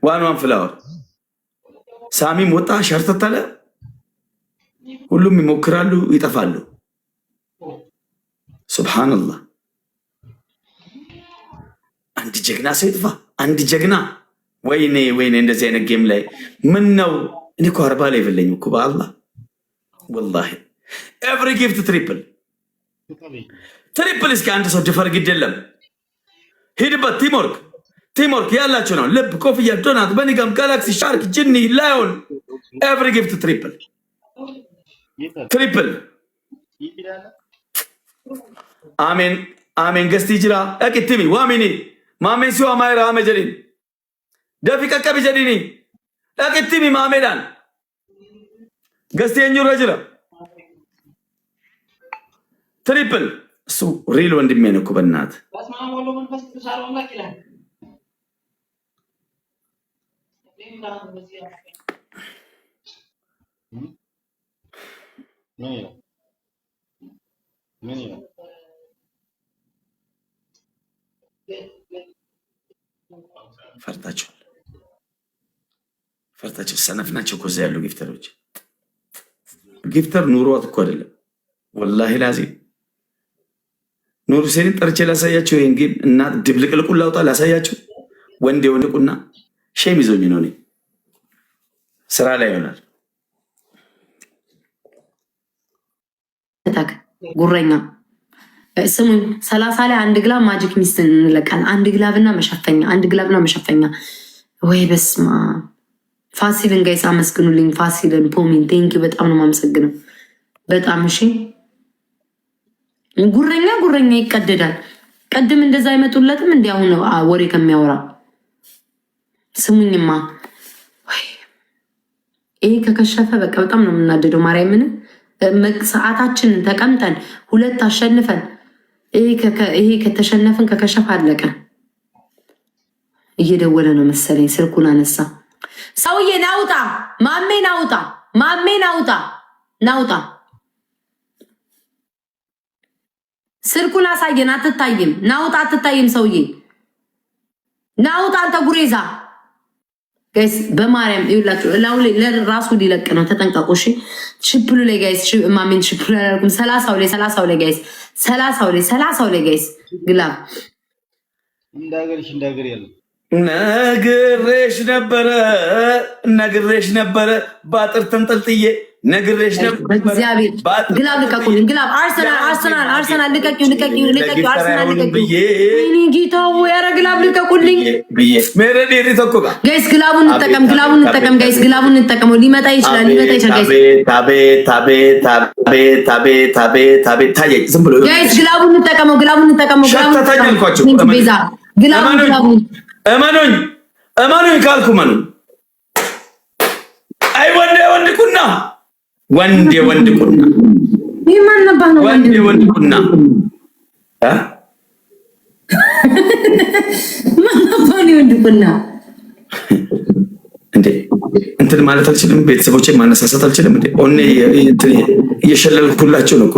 ዋን ፍላወር ሳሚም ወጣ ሸርተተለ ሁሉም ይሞክራሉ ይጠፋሉ። ሱብሃንአላህ አንድ ጀግና ሰው ይጥፋ። አንድ ጀግና ወይኔ እንደዚህ አይነት ጌም ላይ ምን ነው? እኔ እኮ 40 ላይ በለኝ እኮ በአላህ ወላሂ ኤቭሪ ጊፍት ትሪፕል እስኪ አንድ ሰው ድፈር ግድ የለም ሂድበት። ቲምወርክ ያላችሁ ነው። ልብ፣ ኮፍያ፣ ዶናት፣ በኒጋም፣ ጋላክሲ፣ ሻርክ፣ ጅኒ፣ ላዮን ኤቭሪ ጊፍት ትሪፕል አሜን ገስቲ ጅራ አቂቲሚ ዋሚኒ ማሜን ሲዋ ማይራ አመጀሪን ደፊ ቀቀቢ ጀዲኒ አቂቲሚ ማሜዳን ገስቲ የኙራ ጅራ ትሪፕል እሱ ሪል ወንድሜ ነው እኮ በእናትህ ፈርታቸው ሰነፍ ናቸው እኮ እዚያ ያሉ ጊፍተሮች። ጊፍተር ኑሮት እኮ አይደለም ወላሂ ላዚም ኑሩ ሴን ጠርቼ ላሳያቸው። ይሄን ጌም እና ድብልቅልቁን ላውጣ ላሳያቸው። ወንዴ ወንቁና ሼም ይዞኝ ነው እኔ ስራ ላይ ይሆናል። ጉረኛ ስሙኝ 30 ላይ አንድ ግላብ ማጂክ ሚስት እንለቃለን። አንድ ግላብና መሸፈኛ ወይ በስማ ፋሲልን ጋይስ አመስግኑልኝ። ፋሲልን ፖሚን ቴንኪ በጣም ነው የማመሰግነው። በጣም እሺ። ጉረኛ ይቀደዳል። ቀድም እንደዛ አይመጡለትም እንዲ አሁን ወሬ ከሚያወራ ስሙኝማ። ይሄ ከከሸፈ በቃ በጣም ነው የምናደደው። ማርያምን ሰዓታችንን ተቀምጠን 2 አሸንፈን ይሄ ከተሸነፍን ከከሸፈ አለቀ። እየደወለ ነው መሰለኝ ስልኩን አነሳ። ሰውዬ ናውጣ፣ ማሜ ናውጣ፣ ስልኩን አሳየን። አትታይም፣ ናውጣ፣ አትታይም። ሰውዬ ናውጣ፣ አንተ ጉሬዛ። ጋይስ በማርያም ይውላችሁ ለራሱ ሊለቅ ነው። ተጠንቀቁ እሺ። ሽፕሉ ላይ ጋይስ ማሜን ሽፕሉ ያደርጉም 30 ላይ ጋይስ 30 ላይ ጋይስ ግላብ እንዳገር ያለው ነግሬሽ ነበረ ባጥር ተንጠልጥዬ ነግሬሽ ነበር። እግዚአብሔር ግላብ ልቀቁልኝ። ግላብ አርሰናል ልቀቂው አርሰናል ልቀቂው። ወይኔ ጌታው ኧረ ግላብ ልቀቁልኝ። ጋይስ ግላቡን እንጠቀም ጋይስ ግላቡን እንጠቀመው። ሊመጣ ይችላል ጋይስ። ታየኝ ዝም ብሎ ጋይስ ግላቡን እንጠቀመው። ቤዛ ግላቡን እመኑኝ ካልኩ መኑ አይ ወንድ ቁና ወንድ ቁና ይማን ነበር ነው ወንድ ቁና ማን ነበር ወንድ ቁና እንዴ እንትን ማለት አልችልም። ቤተሰቦቼን ማነሳሳት አልችልም። እንዴ ኦኔ እንትን እየሸለልኩላቸው ነው እኮ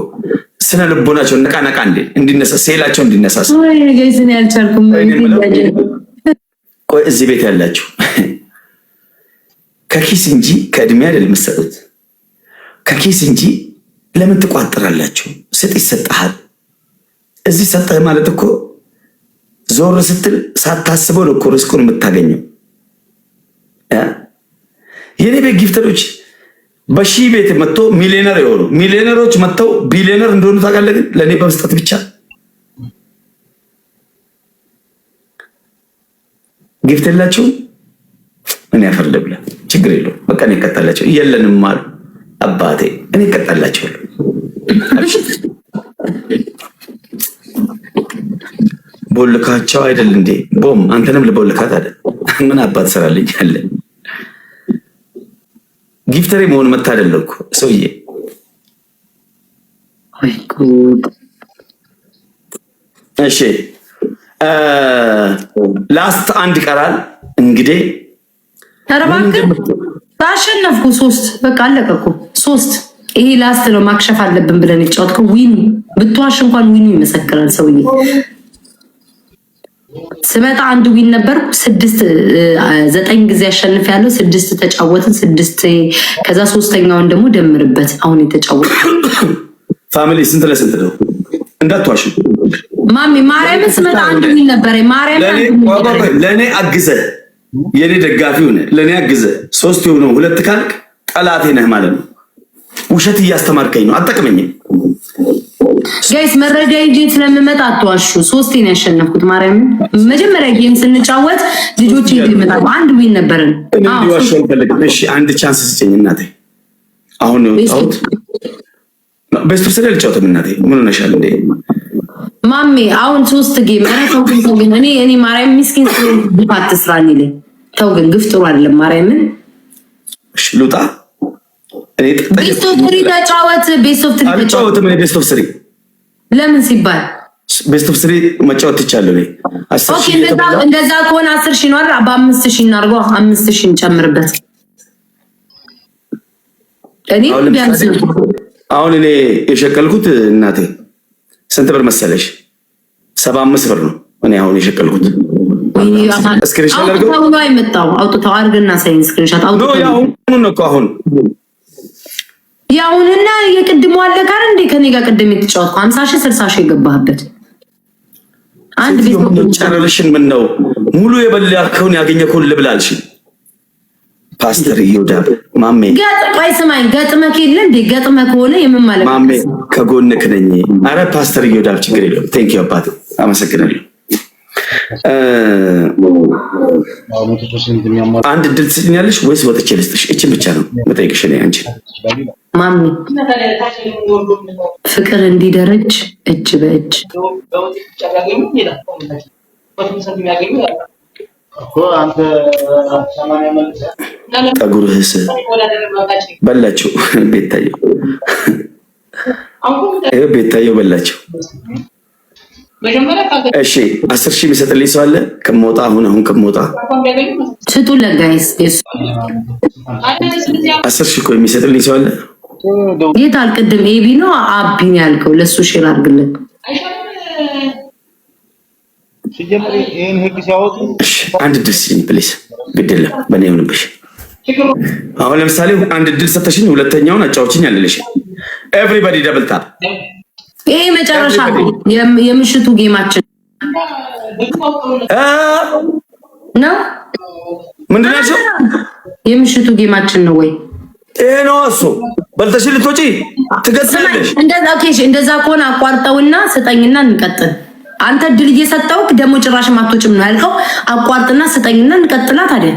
ስነ ልቦናቸው ነቃ እንዲነሳ ሴላቸው እንዲነሳሳ ወይ ጋይስ እኔ አልቻልኩም። ቆይ እዚህ ቤት ያላችሁ ከኪስ እንጂ ከእድሜ አይደለም የምትሰጡት። ከኪስ እንጂ ለምን ትቋጥራላችሁ? ስጥ ይሰጣል። እዚህ ሰጠህ ማለት እኮ ዞር ስትል ሳታስበው ነው እኮ ርስቁን የምታገኘው። የኔ ቤት ጊፍተሮች በሺህ ቤት መጥቶ ሚሊዮነር የሆኑ ሚሊዮነሮች መጥተው ቢሊዮነር እንደሆኑ ታውቃለህ። ግን ለእኔ በመስጠት ብቻ ጊፍት የላቸውም። እኔ አፈር ልብላ ችግር የለውም። በቃ እኔ እቀጣላቸው የለንም አሉ አባቴ። እኔ እቀጣላቸው ቦልካቸው አይደል እንዴ? ቦም አንተንም ልቦልካት አይደል? ምን አባት ሰራልኝ አለ። ጊፍተሬ መሆን መታደል እኮ ሰውዬ። እሺ ላስት አንድ ይቀራል እንግዲህ። ተረባክ ታሸነፍኩ 3 በቃ አለቀ እኮ 3። ይሄ ላስት ነው ማክሸፍ አለብን ብለን የጫወትከው ዊን ብትዋሽ እንኳን ዊኑ ይመሰክራል ሰውዬ። ስመጣ አንድ ዊን ነበርኩ። 9 ጊዜ አሸንፍ ያለው 6 ተጫወትን 6 ከዛ ሶስተኛውን ደግሞ ደምርበት አሁን የተጫወተ ፋሚሊ ስንት ለስንት ነው እንዳትዋሽ ማሚ ማርያምን ስመጣ አንድ ዊን ነበር ለኔ አግዘ የኔ ደጋፊ ሆነ ለኔ አግዘ 3 ይሆነው 2 ካልክ ጠላቴ ነህ ማለት ነው ውሸት እያስተማርከኝ ነው አጠቅመኝ ጋይስ መረጃ እንጂ ስለምመጣ አትዋሹ 3 ነው ያሸነፍኩት ማርያም መጀመሪያ ጌም ስንጫወት ልጆች ይመጣሉ አንድ ዊን ነበርን አዎ እሺ አንድ ቻንስ ስጭኝ እናቴ አሁን ነው ታውት ቤስት ኦፍ 3 ልጫወት እናቴ ምን ሆነሻል እንዴ ማሚ አሁን 3 ጌም አረፈው ግን እኔ ማርያም ምስኪን ስለባት ስራኒ ላይ ተው ግን ግፍ ጥሩ አይደለም ማርያምን እሺ ሉጣ ቤስት ኦፍ 3 ተጫወት ቤስት ኦፍ 3 ተጫወት ምን ቤስት ኦፍ 3 ለምን ሲባል ቤስት ኦፍ 3 መጫወት ትቻለህ ላይ 10 እንደዛ ከሆነ 10 ነው አይደል በ5000 እናርገው 5000 እንጨምርበት እኔ ቢያንስ አሁን እኔ የሸቀልኩት እናቴ ስንት ብር መሰለሽ 75 ብር ነው እኔ አሁን የሸቀልኩት ስክሪንሾት አድርገው ነው አይመጣው አውጥተው አድርገና ሳይን ስክሪንሾት አውጥተው ነው ያሁን ነው እኮ ያውንና የቅድሙ አለ ጋር እንዴ ከኔ ጋር ቅድም የተጫወትኩ 50 60 የገባህበት አንድ ቤት ነው ጨረርሽን ምን ነው ሙሉ የበላከውን ያገኘከውን ልብላልሽ ፓስተር ይወዳብ ማሜ ገጥማይ ሰማይ ገጥመክ የለ እንዴ ገጥመክ ሆነ የምን ማለት ማሜ ከጎንክ ነኝ አረ ፓስተር ይወዳብ ችግር የለም ቴንክ ዩ አባት አመሰግናለሁ አንድ ድል ትስኛለሽ ወይስ ወጥቼ ልስጥሽ እቺን ብቻ ነው መጠየቅሽ ነው አንቺ ማሚ ፍቅር እንዲደረጅ እጅ በእጅ ጠጉርህስ በላቸው ቤታየው በላቸው እሺ 10,000 የሚሰጥልኝ ሰው አለ ከመውጣ አሁን ከመውጣ ስጡ ለጋይስ 10,000 እኮ የሚሰጥልኝ ሰው አለ የት አልቀደም ኤቢ ነው አቢን ያልከው ለሱ ሼር አድርግልን አንድ ድል ስጪኝ ፕሊስ ግድ የለም በእኔ ይሁንብሽ አሁን ለምሳሌ አንድ ድል ሰተሽኝ ሁለተኛውን አጫውችኝ አለልሽ ኤቭሪባዲ ደብል ታፕ ይሄ መጨረሻ የምሽቱ ጌማችን ነው ምንድነው የምሽቱ ጌማችን ነው ወይ ይሄ ነው እሱ በልተሽ ልትወጪ ትገስልሽ እንደዛ ከሆነ አቋርጠውና ስጠኝና እንቀጥል አንተ ድል እየሰጠውክ ደግሞ ጭራሽ ማትወጭም ነው ያልከው አቋርጥና ስጠኝና እንቀጥላ ታዲያ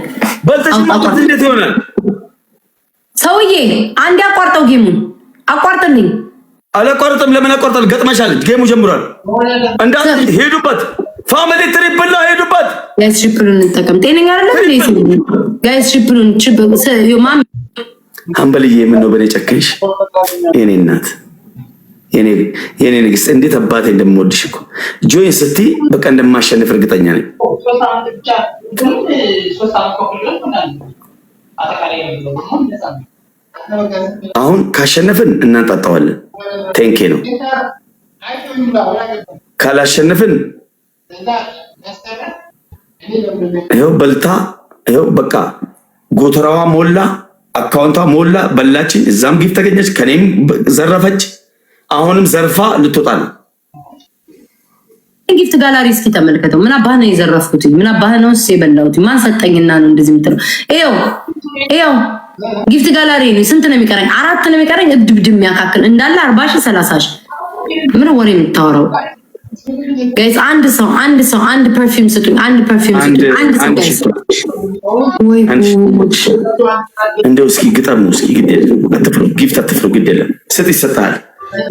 በልተሽ ማቋርጥ እንዴት ይሆናል ሰውዬ አንዴ አቋርጠው ጌሙን አቋርጥልኝ አላቋርጥም ለምን አቋርጣል ገጥመሻል ጌሙ ጀምሯል እንዳት ሄዱበት ፋሚሊ ትሪፕል ነው ሄዱበት ጋይስ ትሪፕሉን እንጠቀም ጤነኛ አይደለም ጋይስ ትሪፕሉን ማሚ አንበልዬ ምን ነው በኔ ጨከንሽ የኔ እናት የኔ ንግስት እንዴት አባቴ እንደምወድሽ እኮ ጆይን ስቲ በቃ እንደማሸነፍ እርግጠኛ ነኝ አሁን ካሸነፍን እናንጣጣዋለን ቴንኬ ነው ካላሸነፍን ይኸው በልታ ይኸው በቃ ጎተራዋ ሞላ አካውንቷ ሞላ በላችኝ እዛም ጊፍት ተገኘች ከኔም ዘረፈች አሁንም ዘርፋ ልትወጣ ነው ጊፍት ጋላሪ እስኪ ተመልከተው ምን አባህ ነው የዘረፍኩት ምን አባህ ነው የበላሁት ማን ሰጠኝና ነው እንደዚህ የምትለው ይኸው ጊፍት ጋላሪ ነው ስንት ነው የሚቀረኝ 4 ነው የሚቀረኝ እድብድም የሚያካክል እንዳለ 40 30 ምን ወሬ የምታወራው ጋይስ አንድ ፐርፊውም ስጡኝ አንድ ወይ እንደው እስኪ ግጠም እስኪ ግድ የለም አትፍሩ ጊፍት አትፍሩ ግድ የለም ስጥ ይሰጣል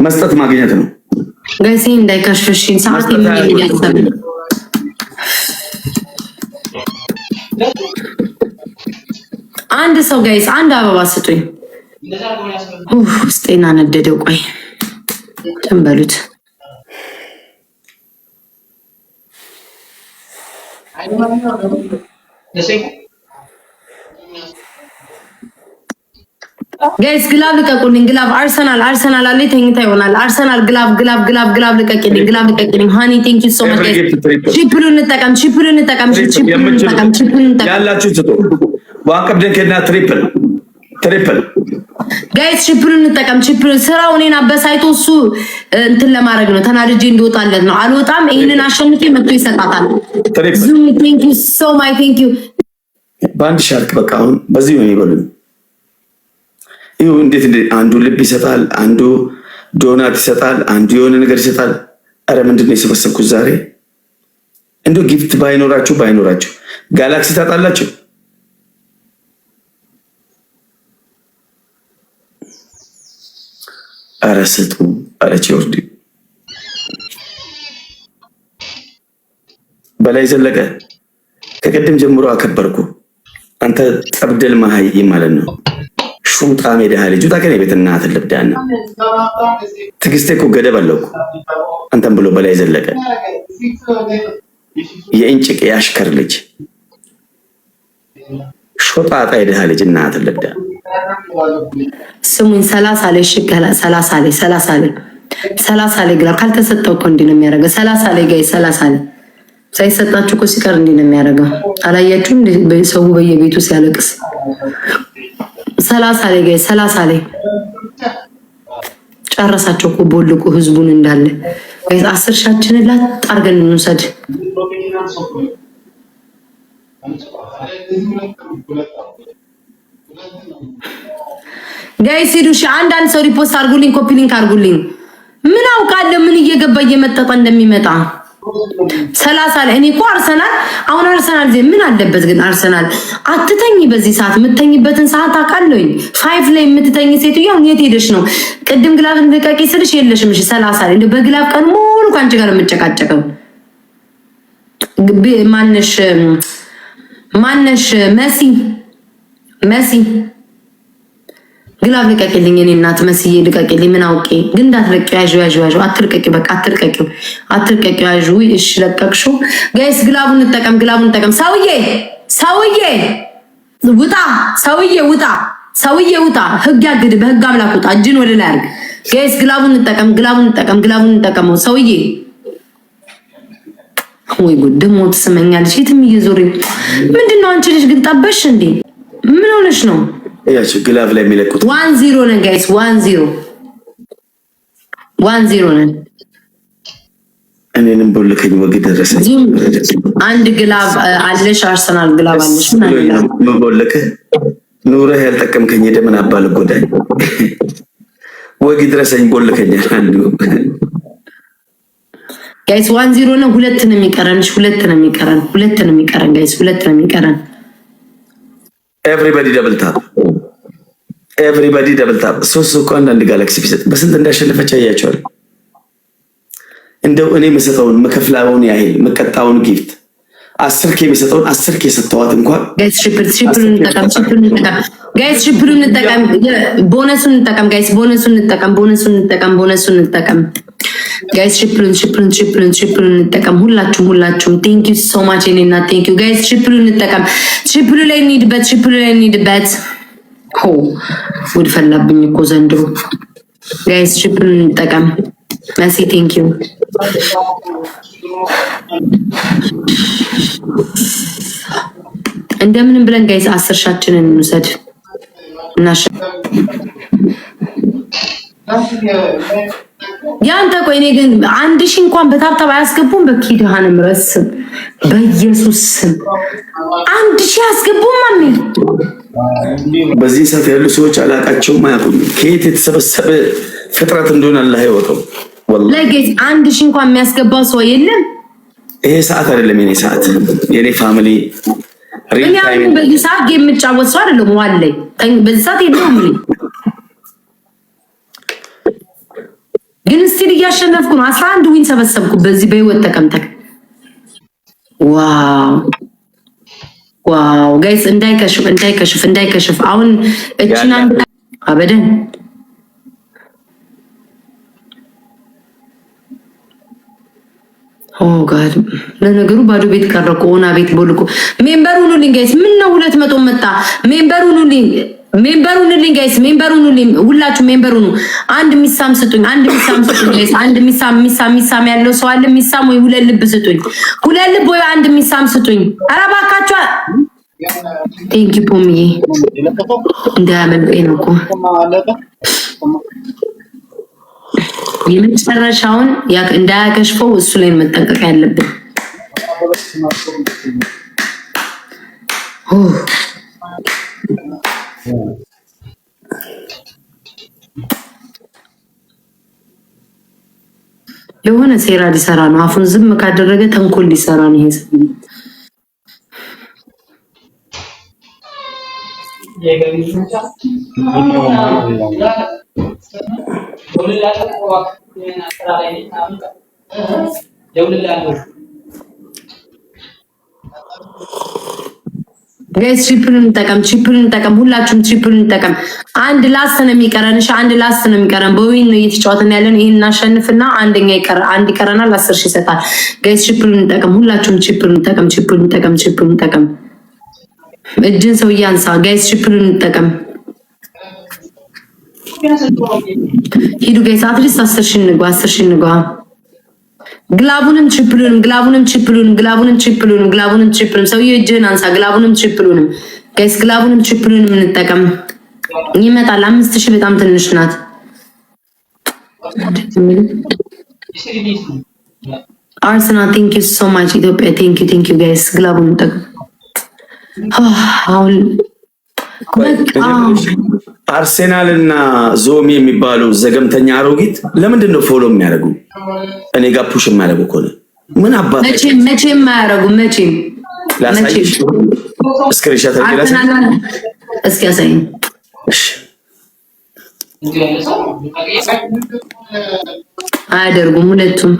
መስጠት ማግኘት ነው ጋይስ እንዳይከሽፍሽኝ ሰዓት የሚያያሰብ አንድ ሰው ጋይስ አንድ አበባ ስጡኝ ውስጤና ነደደው ቆይ ተንበሉት ጋይስ ግላብ ልቀቁልኝ። ግላብ አርሰናል አለ ተኝታ ይሆናል። አርሰናል ግላብ ልቀቂልኝ። ሃኒ ቴንክ ዩ ሶ ማች ጋይስ። ቺፕሉን እንጠቀም ያላችሁ ትቶ ዋቀብ ደከና ትሪፕል ጋይስ ቺፕሉን እንጠቀም። ስራው እኔን አበሳይቶ እሱ እንትን ለማድረግ ነው፣ ተናድጄ እንዲወጣለት ነው። አልወጣም። ይሄንን አሸንፌ መጥቶ ይሰጣታል። ዙም ቴንክ ዩ ሶ ማች ቴንክ ዩ። ባንድ ሻርክ በቃ አሁን በዚህ ነው ይበሉኝ። ይኸው እንዴት አንዱ ልብ ይሰጣል፣ አንዱ ዶናት ይሰጣል፣ አንዱ የሆነ ነገር ይሰጣል። አረ ምንድነው የሰበሰብኩት ዛሬ? እንደው ጊፍት ባይኖራችሁ ጋላክሲ ታጣላችሁ። አረ ስጡ፣ አረ ቺወርዲ በላይ ዘለቀ ከቀደም ጀምሮ አከበርኩ። አንተ ጠብደል ማሃይ ማለት ነው። ሹጣ ሜዳ ልጅ ወጣ ከኔ ቤት እናት ልብዳና ትግስቴ እኮ ገደብ አለው እኮ አንተም ብሎ በላይ ዘለቀ የእንጭቅ ያሽከር ልጅ ሾጣጣ የደሃ ልጅ እናት ልብዳ ስሙኝ 30 ላይ ሽከላ 30 ላይ ግላብ ካልተሰጠው እኮ እንዲህ ነው የሚያደርገው። 30 ላይ ጋይ 30 ላይ ሳይሰጣችሁ እኮ ሲቀር እንዲህ ነው የሚያደርገው። አላያችሁም? ሰው በየቤቱ ሲያለቅስ 30 ላይ ጋይ 30 ላይ ጨረሳቸው እኮ ቦልቁ ህዝቡን እንዳለ ጋይስ 10 ሻችንን ላጣርገን እንውሰድ። ጋይስ ሂዱ። አንዳንድ ሰው ሪፖስት አርጉልኝ፣ ኮፒ ሊንክ አርጉልኝ። ምን አውቃለሁ ምን እየገባ እየመጠጠ እንደሚመጣ 30 ላይ እኔ እኮ አርሰናል ምን አለበት ግን አርሰናል አትተኝ። በዚህ ሰዓት የምትተኝበትን ሰዓት አውቃለሁኝ። 5 ላይ የምትተኝ ሴትዮ የት ሄደሽ ነው? ቅድም ግላብን ልቀቂ ስልሽ የለሽም። እሺ 30 ላይ እንደው በግላብ ቀን ሙሉ ካንቺ ጋር የምጨቃጨቀው ማነሽ መሲ ግላብ ልቀቂልኝ። እኔ እናት መስዬ ልቀቂልኝ። ምን አውቄ ግን እንዳትለቂው። ያዥ አትልቀቂ፣ በቃ አትልቀቂው። ያዥ። እሺ ለቀቅሽው። ጋይስ ግላቡን እንጠቀም። ሰውዬ ውጣ፣ ሰውዬ ውጣ። ህግ ያግድ፣ በህግ አምላክ ውጣ። እጅን ወደ ላይ አድርግ። ጋይስ ግላቡን እንጠቀም። ሰውዬ ወይ ጉድ! ደሞ ትስመኛለሽ። የትም እየዞሪ ምንድነው? አንቺ ልጅ ግን ጠበሽ እንዴ? ምን ሆነሽ ነው? ያቺ ግላቭ ላይ የሚለቁት 1-0 ነን ጋይስ 1-0 ነን። እኔንም ቦልከኝ ወግ ደረሰኝ። አንድ ግላቭ አለሽ፣ አርሰናል ግላቭ አለሽ። ምን ቦልከ ኑረህ ያልጠቀምከኝ ደምን አባል ጎዳኝ። ወግ ደረሰኝ ቦልከኝ አንዱ ጋይስ 1-0 ነው። ሁለት ነው የሚቀረን ጋይስ፣ ሁለት ነው የሚቀረን። ኤቭሪባዲ ደብል ታፕ ሶስት እኮ አንዳንድ ጋላክሲ ቢሰጥ በስንት እንዳሸነፈች አያቸዋል። እንደው እኔ የምሰጠውን መከፍላውን ያህል መቀጣውን ጊፍት 10K የሚሰጠውን 10K ሰጥተዋት እንኳን ጋይስ ትሪፕሉን እንጠቀም። ቦነሱን እንጠቀም ጋይስ፣ ቦነሱን እንጠቀም ጋይስ። ትሪፕሉን እንጠቀም። ሁላችሁም ቴንክ ዩ ሶ ማች እኔና ቴንክ ዩ ጋይስ። ትሪፕሉን እንጠቀም። ትሪፕሉ ላይ እንሂድበት። ሆ ጉድ ፈላብኝ እኮ ዘንድሮ ጋይስ። ትሪፕሉን እንጠቀም። መሲ ቴንክ ዩ። እንደምንም ብለን ጋይስ 10 ሻችንን እንውሰድ እናሽ ያንተ ቆይ እኔ ግን 1000 እንኳን በታብታብ አያስገቡም። በኪዳንም ረስም በኢየሱስ ስም 1000 አያስገቡም። ማሚ በዚህ ሰዓት ያሉ ሰዎች አላቃቸውም፣ አያውቁም ከየት የተሰበሰበ ፍጥረት እንደሆነ አላህ ያወቀው። ወላሂ ጋይስ 1000 እንኳን የሚያስገባ ሰው የለም። ይሄ ሰዓት አይደለም የኔ ሰዓት፣ የኔ ፋሚሊ እኔ አሁን በዚህ ሰዓት የምጫወት ሰው አይደለም። ዋለይ በዚህ ሰዓት የለውም። ግን ስቲል እያሸነፍኩ ነው። 11 ዊን ሰበሰብኩ በዚህ በህይወት ተቀምጠክ። ዋው ጋይስ እንዳይከሽፍ አሁን እቺና አበደን ኦ ጋድ። ለነገሩ ባዶ ቤት ቀረኩ። ኦና ቤት ቦልኩ። ሜምበር ሁኑልኝ ጋይስ። ምን ነው 200 መጣ። ሜምበር ሁኑልኝ። ሜምበሩንልኝ ጋይስ ሜምበሩንልኝ ሁላችሁ ሜምበሩን አንድ ሚሳም ስጡኝ ጋይስ አንድ ሚሳም ያለው ሰው አለ ሚሳም ወይ ሁለት ልብ ስጡኝ ሁለት ልብ ወይ አንድ ሚሳም ስጡኝ ኧረ እባካችሁ ቴንክ ዩ ፖምዬ እንዳያመልጠኝ ነው እኮ የመጨረሻውን እንዳያከሽፈው እሱ ላይ መጠንቀቅ ያለብን የሆነ ሴራ ሊሰራ ነው አፉን ዝም ካደረገ ተንኮል ሊሰራ ነው ይሄ ጋይስ ትሪፕልን እንጠቀም ሁላችሁም ትሪፕልን እንጠቀም አንድ ላስት ነው የሚቀረን እሺ አንድ ላስት ነው የሚቀረን በዊን ነው እየተጫወተን ያለን ይሄን እናሸንፍና አንደኛ አንድ ይቀረናል 10,000 ይሰጣል ጋይስ ትሪፕልን እንጠቀም ሁላችሁም ትሪፕልን እንጠቀም እጅን ሰው ያንሳ ጋይስ ትሪፕልን እንጠቀም ሂዱ ጋይስ አትሊስት 10,000 እንግባ ግላቡንም ትሪፕሉንም ሰውዬው እጅህን አንሳ ግላቡንም ትሪፕሉንም ጋይስ ግላቡንም ትሪፕሉንም እንጠቀም ይመጣል 5,000 በጣም ትንሽ ናት አርሰናል ቴንክ ዩ ሶ ማች ኢትዮጵያ ቴንክ ዩ ጋይስ ግላቡን እንጠቀም አሁን አርሴናል እና ዞሚ የሚባሉ ዘገምተኛ አሮጊት ለምንድን ነው ፎሎ የሚያደርጉ? እኔ ጋር ፑሽ የማያደርጉ ከሆነ ምን አባት መቼም የማያደርጉ መቼም ስክሪንሻት እስኪ ያሳይኝ። አያደርጉም ሁለቱም።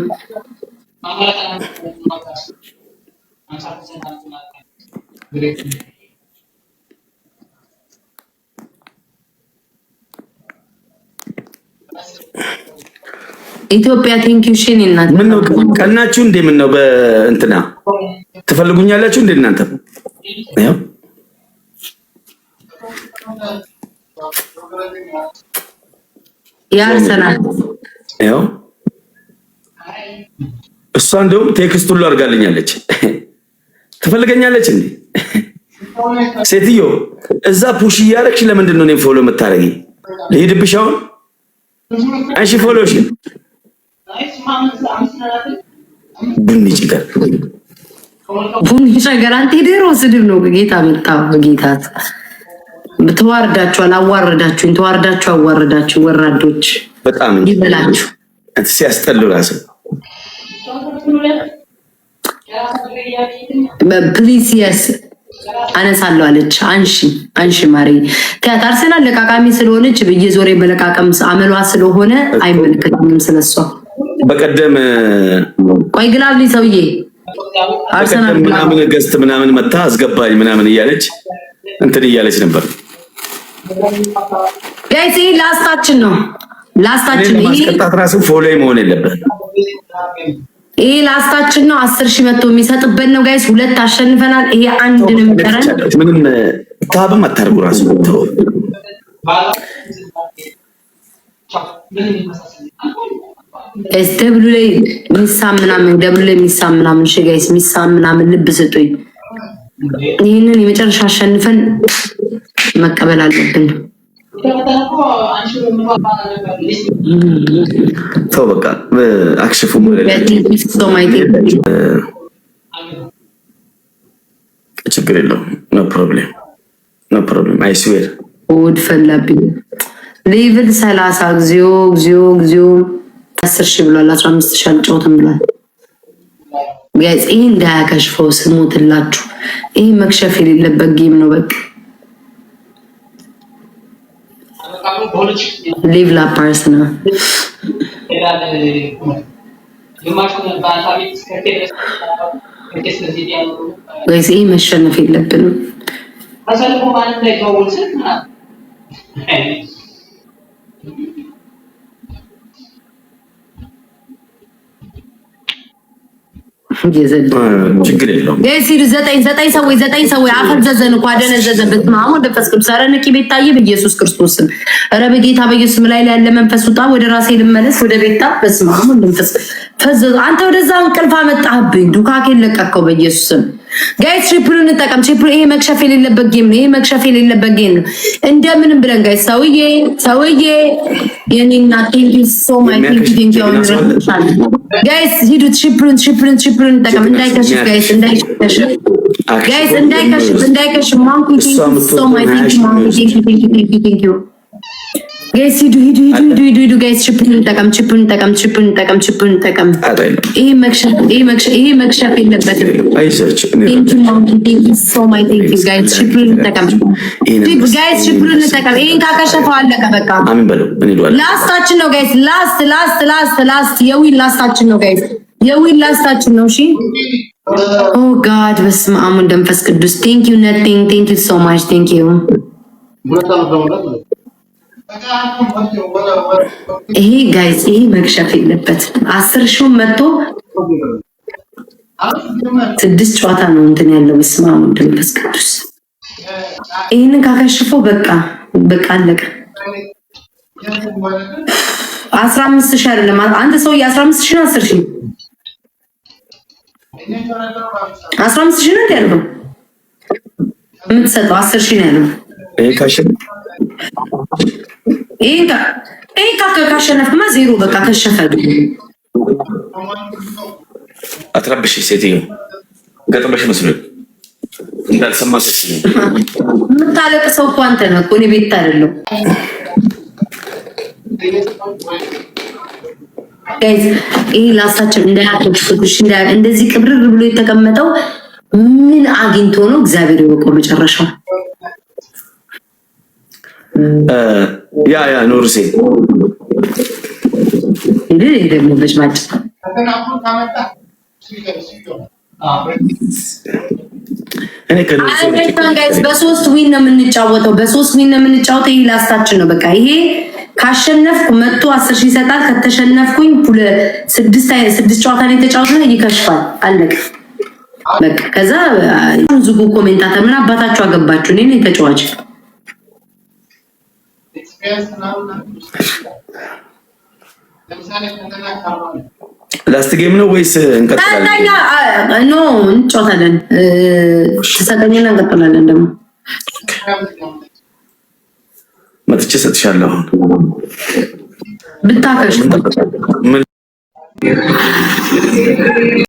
ኢትዮጵያ ቴንኪው ሺን እናት ምን ነው ቀናችሁ እንዴ? ምን ነው በእንትና ትፈልጉኛላችሁ እንዴ እናንተ? ያው ያርሰናል ያው እሷ እንደውም ቴክስት ሁሉ አድርጋልኛለች። ትፈልገኛለች እንዴ ሴትዮ? እዛ ፑሽ እያደረግሽ ለምንድን ነው እኔን ፎሎ የምታደርጊ? ልሂድብሽ አሁን? አንቺ ፎሎሽ ቡኒ ጭገር አንተ ሄደሮ ስድብ ነው። ጌታ መጣ ጌታ ተዋርዳችኋል። አዋረዳችሁኝ። ተዋርዳችሁ አዋረዳችሁ። ወራዶች በጣም ይበላችሁ። ሲያስጠሉ ራሱ ፕሊዝ የስ አነሳለሁ አለች። አንሺ ማሪ ከያት አርሰናል ለቃቃሚ ስለሆነች በየዞሬ በለቃቀም አመሏ ስለሆነ አይመለከትም ስለሷ። በቀደም ቆይ ግላብሊ ሰውዬ አርሰናል ምናምን ገዝት ምናምን መታ አስገባኝ ምናምን እያለች እንትን እያለች ነበር። ጋይስ ላስታችን ነው ላስታችን ነው። ማስቀጣት ራሱ ፎሎ መሆን የለበት። ይሄ ላስታችን ነው። 10,000 መጥቶ የሚሰጥበት ነው ጋይስ። ሁለት አሸንፈናል። ይሄ አንድ ነው የሚቀረን። ምንም ታብም አታርጉ ራሱ ደብሉ ላይ ሚሳም ምናምን እሺ ጋይስ ሚሳም ምናምን ልብ ስጡኝ። ይሄንን የመጨረሻ አሸንፈን መቀበል አለብን። ተው በቃ አክሽፉ ችግር የለውም። ኖ ፕሮብሌም አይ ስዌር ውድ ፈላብኝ ሌቭል 30 እግዚኦ 10,000 ብሏል። 15,000 አልጫወትም ብሏል። ጋይስ ይሄ እንዳያከሽፈው ስሙትላችሁ። ይሄ መክሸፍ የሌለበት ጌም ነው። በቃ ሊቭ ላ ፓርሰና ጋይስ ይሄ መሸነፍ የለብንም። ችግር የለውም። ሲሉ ዘጠኝ ሰዎች አፈዘዘን እኮ አደነዘዘበት። ማሞ ደፈስ ቅዱስ ኧረ ንቂ ቤታዬ በኢየሱስ ክርስቶስ ስም ኧረ በጌታ በኢየሱስ ስም ላይ ያለ መንፈስ ውጣ። ወደ ራሴ ልመለስ ወደ ቤታ በስመ አብ መንፈስ ፈዘዘ። አንተ ወደዛ እንቅልፍ አመጣህብኝ። ዱካኬን ለቀቀው በኢየሱስ ስም። ጋይስ ትሪፕሉን እንጠቀም። ትሪፕሉ ይሄ መክሸፍ የሌለበት ጌም ነው። ይሄ መክሸፍ የሌለበት ጌም ነው። እንደምንም ብለን ጋይስ ሰውዬ የኔና ቴንክ ዩ ሶ ማች ቴንክ ዩ ጋይስ ሂዱ። ትሪፕሉን እንጠቀም። እንዳይከሽፍ ጋይስ እንዳይከሽፍ ማንኩ ቴንክ ዩ ሶ ማች ቴንክ ዩ ማንኩ ቴንክ ዩ ጋይስ ሂዱ ጋይስ ትሪፕሉን እንጠቀም። ይሄ መክሸፍ የለበትም። ቴንክ ዩ ማንኩ ቴንክ ዩ ሶ ማች ቴንክ ዩ ጋይስ ትሪፕሉን እንጠቀም። ይሄን ካከሸፈው አለቀ በቃ። አሜን በለው። ላስታችን ነው ጋይስ። ላስት የዊል ላስታችን ነው ጋይስ። የዊል ላስታችን ነው። እሺ ኦ ጋድ በስመ አብ ወወልድ ወመንፈስ ቅዱስ ቴንክ ዩ ነቲንግ ቴንክ ዩ ሶ ማች ቴንክ ዩ። ይሄ ጋይስ ይሄ መክሸፍ የለበት። 10 ሺህ መጥቶ 6 ጨዋታ ነው እንትን ያለው። በስመ አብ ወወልድ ወመንፈስ ቅዱስ ይሄንን ካከሽፈው በቃ አለቀ። 15,000 አይደለም አንተ ሰው 15,000 ነው 10,000 15,000 ነው ያለው የምትሰጠው 10,000 ነው ያለው። ይሄ ካሸነፍክማ ዜሮ በቃ ከሸፈ። አትረብሽ ሴትዮ ገጥመሽ መስሎኝ እንዳልሰማሽ የምታለቅሰው እኮ አንተ ነህ እኮ እኔ ቤት አይደለም። ጋይስ ይሄ ላስታችን እንዳያደርግሽ እንደዚህ ቅብርር ብሎ የተቀመጠው ምን አግኝቶ ነው? እግዚአብሔር ይወቀው መጨረሻው። ያ ኑርሴ እንዴ ደግሞ በጭማጭ በሶስት ዊን ነው የምንጫወተው። ይሄ ላስታችን ነው በቃ። ይሄ ካሸነፍኩ መጥቶ 10,000 ይሰጣል። ከተሸነፍኩኝ 6 ጨዋታ ላይ ተጫውተን ይከሽፋል። አለቀ በቃ። ከዛ ዝጉ ኮሜንታተር ምን አባታችሁ አገባችሁ? እኔ ነኝ ተጫዋች። ላስት ጌም ነው ወይስ እንቀጥላለን? ኖ እንጫወታለን። ተሰጠኝና እንቀጥላለን። ደግሞ መጥቼ ሰጥሻለሁ አሁን ብታከሽ